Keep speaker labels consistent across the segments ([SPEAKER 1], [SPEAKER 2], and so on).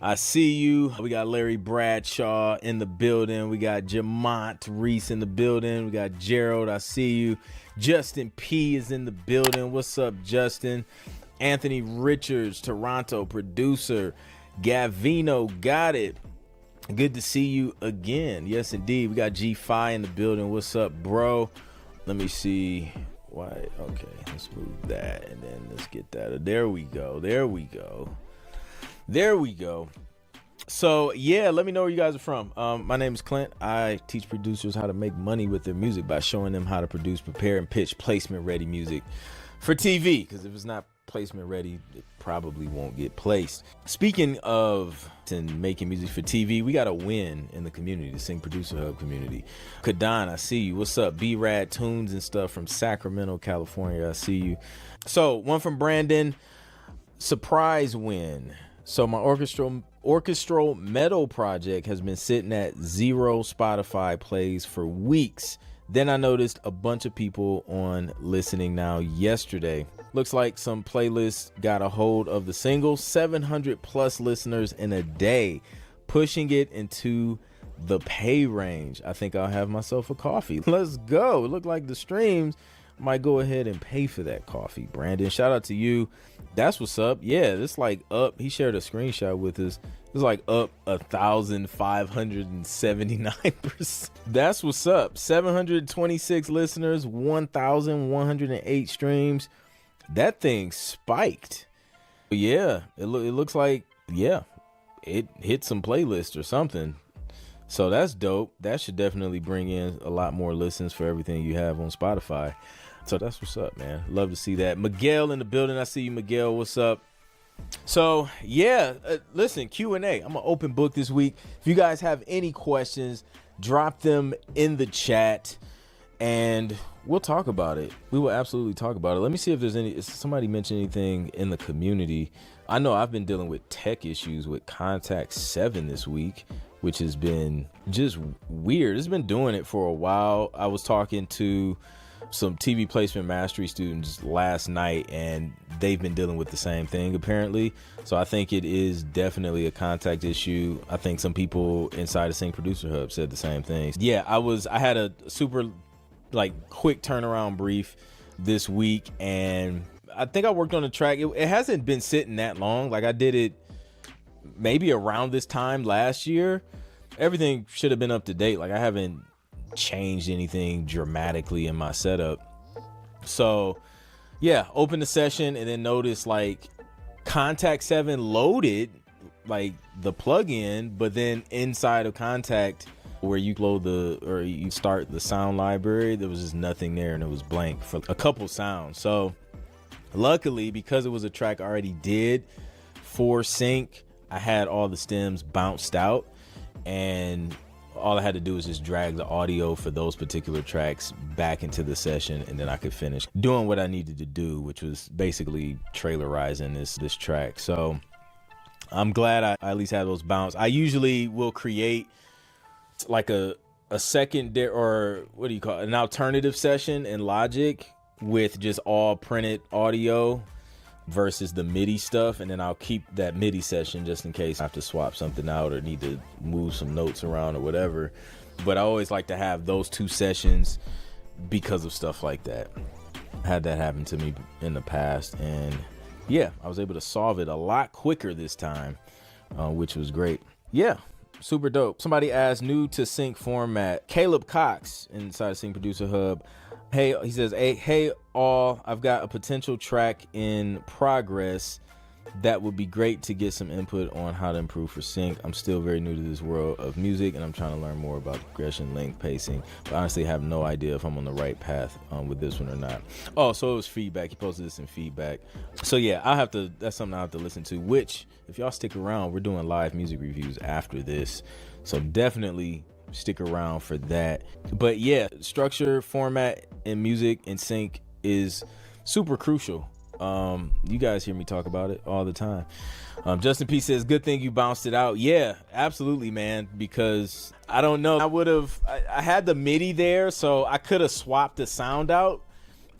[SPEAKER 1] I see you. We got Larry Bradshaw in the building. We got Jamont Reese in the building. We got Gerald. I see you. Justin P is in the building. What's up, Justin? Anthony Richards, Toronto producer. Gavino, got it. Good to see you again. Yes, indeed. We got G5 in the building. What's up, bro? Let me see. Why? Okay, let's move that and then let's get that. There we go. There we go. There we go. So yeah, let me know where you guys are from. My name is Clint. I teach producers how to make money with their music by showing them how to produce, prepare, and pitch placement ready music for TV. Because if it's not placement ready, it probably won't get placed. Speaking of making music for TV, we got a win in the community, the Sing Producer Hub community. Kadan, I see you. What's up? B-Rad Tunes and stuff from Sacramento, California. I see you. So one from Brandon, surprise win. So my orchestral metal project has been sitting at 0 Spotify plays for weeks. Then I noticed a bunch of people on listening now yesterday. Looks like some playlists got a hold of the single. 700 plus listeners in a day, pushing it into the pay range. I think I'll have myself a coffee. Let's go. It looked like the streams might go ahead and pay for that coffee. Brandon, shout out to you. That's what's up. Yeah, it's like up. He shared a screenshot with us. It's like up 1,579%. That's what's up. 726 listeners, 1,108 streams. That thing spiked. Yeah, it looks like, yeah, it hit some playlists or something. So that's dope. That should definitely bring in a lot more listens for everything you have on Spotify. So that's what's up, man. Love to see that. Miguel in the building. I see you, Miguel. What's up? So yeah, listen, Q&A. I'm an open book this week. If you guys have any questions, drop them in the chat and we'll talk about it. We will absolutely talk about it. Let me see if somebody mentioned anything in the community. I know I've been dealing with tech issues with Kontakt 7 this week, which has been just weird. It's been doing it for a while. I was talking to some TV placement mastery students last night and they've been dealing with the same thing apparently. So I think it is definitely a Kontakt issue. I think some people inside the Sing Producer Hub said the same thing. Yeah, I had a super quick turnaround brief this week and I think I worked on the track. It hasn't been sitting that long. Like I did it maybe around this time last year. Everything should have been up to date. Like I haven't changed anything dramatically in my setup. So yeah, open the session and then notice like Kontakt 7 loaded like the plugin, but then inside of Kontakt where you load you start the sound library, there was just nothing there and it was blank for a couple sounds. So luckily, because it was a track I already did for sync, I had all the stems bounced out and all I had to do was just drag the audio for those particular tracks back into the session and then I could finish doing what I needed to do, which was basically trailerizing this track. So I'm glad I at least had those bounce. I usually will create like a second or what do you call it, an alternative session in Logic with just all printed audio versus the MIDI stuff, and then I'll keep that MIDI session just in case I have to swap something out or need to move some notes around or whatever. But I always like to have those two sessions because of stuff like that. I had that happen to me in the past and yeah, I was able to solve it a lot quicker this time, which was great. Yeah, super dope. Somebody asked, new to sync format. Caleb Cox inside Sing Producer Hub. Hey, he says, hey all, I've got a potential track in progress that would be great to get some input on how to improve for sync. I'm still very new to this world of music and I'm trying to learn more about progression, length, pacing, but honestly have no idea if I'm on the right path with this one or not. Oh, so it was feedback. He posted this in feedback. So yeah, that's something I'll have to listen to, which if y'all stick around, we're doing live music reviews after this. So definitely stick around for that. But yeah, structure, format, and music and sync is super crucial. You guys hear me talk about it all the time. Justin P says, good thing you bounced it out. Yeah, absolutely, man, because I don't know, I had the MIDI there, so I could have swapped the sound out,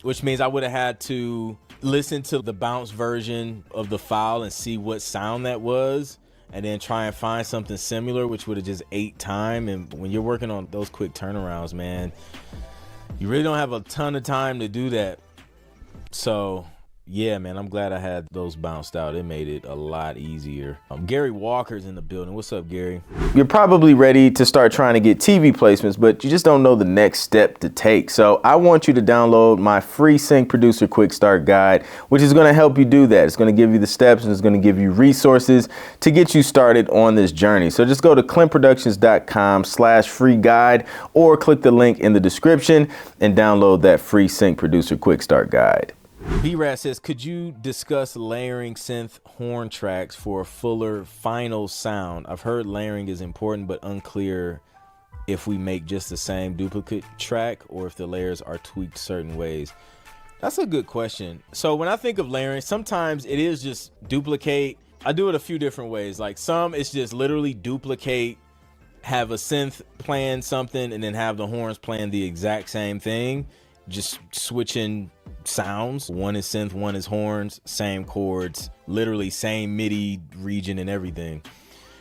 [SPEAKER 1] which means I would have had to listen to the bounce version of the file and see what sound that was. and then try and find something similar, which would have just ate time. And when you're working on those quick turnarounds, man, you really don't have a ton of time to do that. So yeah, man, I'm glad I had those bounced out. It made it a lot easier. Gary Walker's in the building. What's up, Gary? You're probably ready to start trying to get TV placements, but you just don't know the next step to take. So I want you to download my free Sync Producer Quick Start Guide, which is going to help you do that. It's going to give you the steps and it's going to give you resources to get you started on this journey. So just go to clintproductions.com/free guide or click the link in the description and download that free Sync Producer Quick Start Guide. B-Rat says, could you discuss layering synth horn tracks for a fuller final sound? I've heard layering is important, but unclear if we make just the same duplicate track or if the layers are tweaked certain ways. That's a good question. So when I think of layering, sometimes it is just duplicate. I do it a few different ways. Like some, it's just literally duplicate, have a synth playing something, and then have the horns playing the exact same thing. Just switching sounds. One is synth, one is horns, same chords, literally same MIDI region and everything.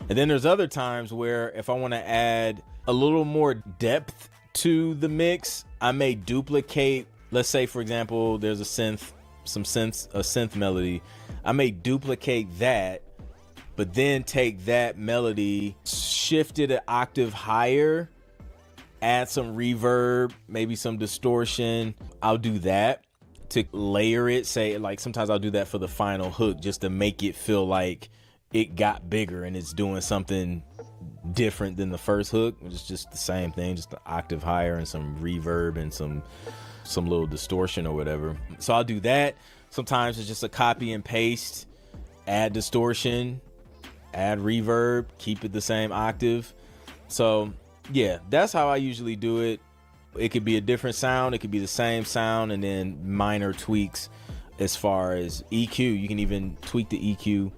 [SPEAKER 1] And then there's other times where if I want to add a little more depth to the mix, I may duplicate. Let's say, for example, there's a synth melody. I may duplicate that, but then take that melody, shift it an octave higher, add some reverb, maybe some distortion. I'll do that to layer it. Say, like, sometimes I'll do that for the final hook just to make it feel like it got bigger and it's doing something different than the first hook. It's just the same thing, just an octave higher and some reverb and some little distortion or whatever. So I'll do that. Sometimes it's just a copy and paste, add distortion, add reverb, keep it the same octave. So yeah, that's how I usually do it. It could be a different sound, it could be the same sound, and then minor tweaks as far as EQ. You can even tweak the EQ,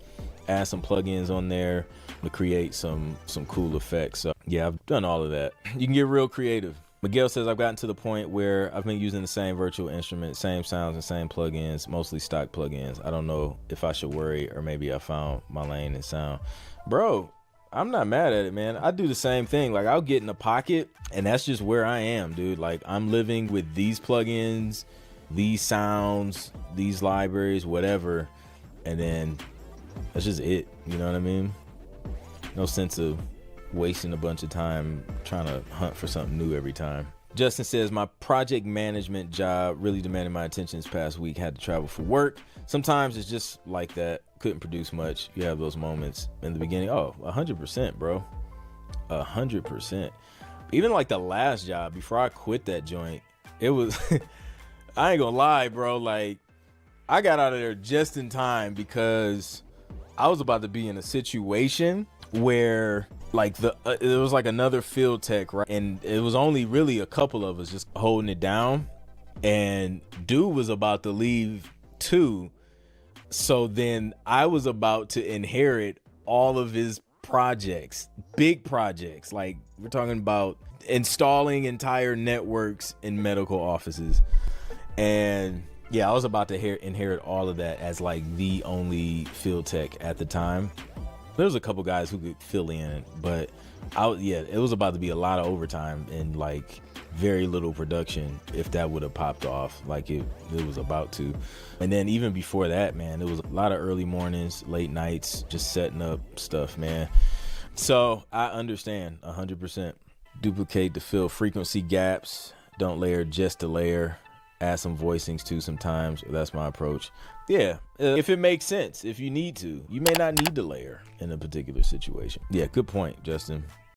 [SPEAKER 1] add some plugins on there to create some cool effects. So yeah, I've done all of that. You can get real creative. Miguel says, I've gotten to the point where I've been using the same virtual instrument, same sounds and same plugins, mostly stock plugins. I don't know if I should worry, or maybe I found my lane in sound. Bro, I'm not mad at it, man. I do the same thing. Like, I'll get in a pocket and that's just where I am, dude. Like, I'm living with these plugins, these sounds, these libraries, whatever. And then that's just it. You know what I mean? No sense of wasting a bunch of time trying to hunt for something new every time. Justin says, my project management job really demanded my attention this past week. Had to travel for work. Sometimes it's just like that. Couldn't produce much. You have those moments in the beginning. Oh, 100%, bro. 100%. Even like the last job before I quit that joint, it was, I ain't gonna lie, bro. Like, I got out of there just in time because I was about to be in a situation where like it was like another field tech, right? And it was only really a couple of us just holding it down. And dude was about to leave too. So then I was about to inherit all of his projects, big projects. Like, we're talking about installing entire networks in medical offices. And yeah, I was about to inherit all of that as like the only field tech at the time. There was a couple guys who could fill in, but it was about to be a lot of overtime and like very little production if that would have popped off like it was about to. And then even before that, man, it was a lot of early mornings, late nights, just setting up stuff, man. So I understand 100%. Duplicate to fill frequency gaps. Don't layer just to layer. Add some voicings too sometimes. That's my approach. Yeah, if it makes sense, if you need to. You may not need to layer in a particular situation. Yeah, good point, Justin.